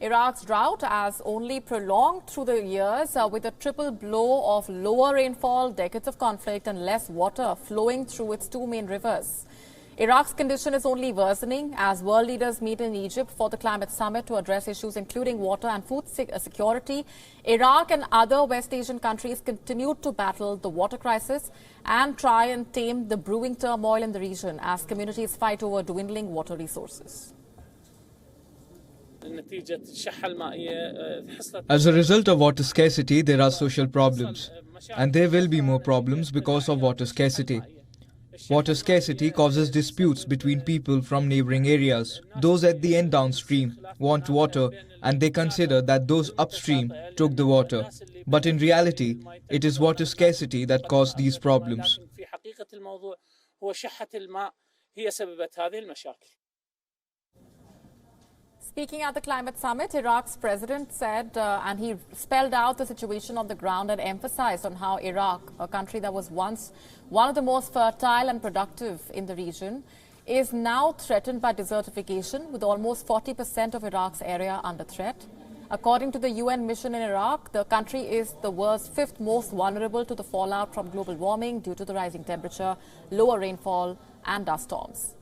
Iraq's drought has only prolonged through the years with a triple blow of lower rainfall, decades of conflict and less water flowing through its two main rivers. Iraq's condition is only worsening as world leaders meet in Egypt for the climate summit to address issues including water and food security. Iraq and other West Asian countries continue to battle the water crisis and try and tame the brewing turmoil in the region as communities fight over dwindling water resources. As a result of water scarcity, there are social problems, and there will be more problems because of water scarcity. Water scarcity causes disputes between people from neighboring areas. Those at the end downstream want water and they consider that those upstream took the water. But in reality, it is water scarcity that caused these problems. Speaking at the climate summit, Iraq's president said, and he spelled out the situation on the ground and emphasized on how Iraq, a country that was once one of the most fertile and productive in the region, is now threatened by desertification, with almost 40% of Iraq's area under threat. According to the UN mission in Iraq, the country is the world's fifth most vulnerable to the fallout from global warming due to the rising temperature, lower rainfall and dust storms.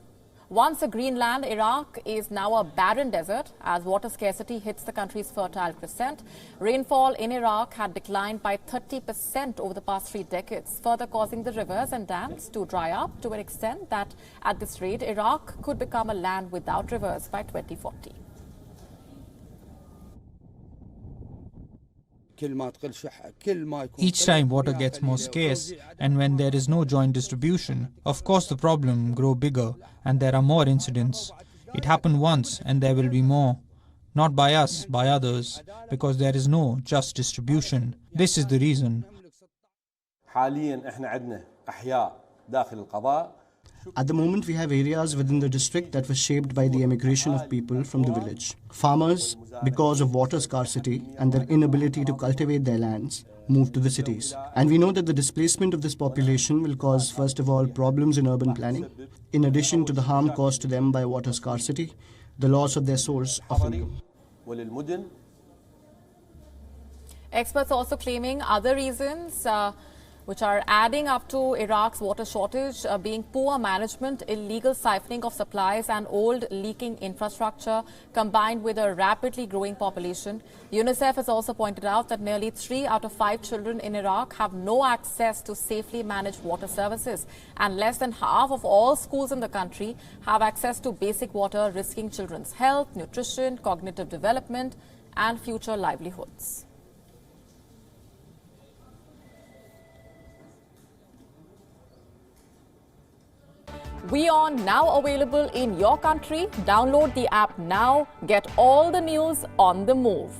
Once a green land, Iraq is now a barren desert as water scarcity hits the country's fertile crescent. Rainfall in Iraq had declined by 30% over the past 3 decades, further causing the rivers and dams to dry up to an extent that at this rate, Iraq could become a land without rivers by 2040. Each time water gets more scarce, and when there is no joint distribution, of course the problem grows bigger and there are more incidents. It happened once and there will be more. Not by us, by others, because there is no just distribution. This is the reason. At the moment, we have areas within the district that were shaped by the emigration of people from the village. Farmers, because of water scarcity and their inability to cultivate their lands, moved to the cities. And we know that the displacement of this population will cause, first of all, problems in urban planning, in addition to the harm caused to them by water scarcity, the loss of their source of income. Experts also claiming other reasons which are adding up to Iraq's water shortage being poor management, illegal siphoning of supplies and old leaking infrastructure combined with a rapidly growing population. UNICEF has also pointed out that nearly 3 out of 5 children in Iraq have no access to safely managed water services, and less than half of all schools in the country have access to basic water, risking children's health, nutrition, cognitive development and future livelihoods. WION now available in your country. Download the app now. Get all the news on the move.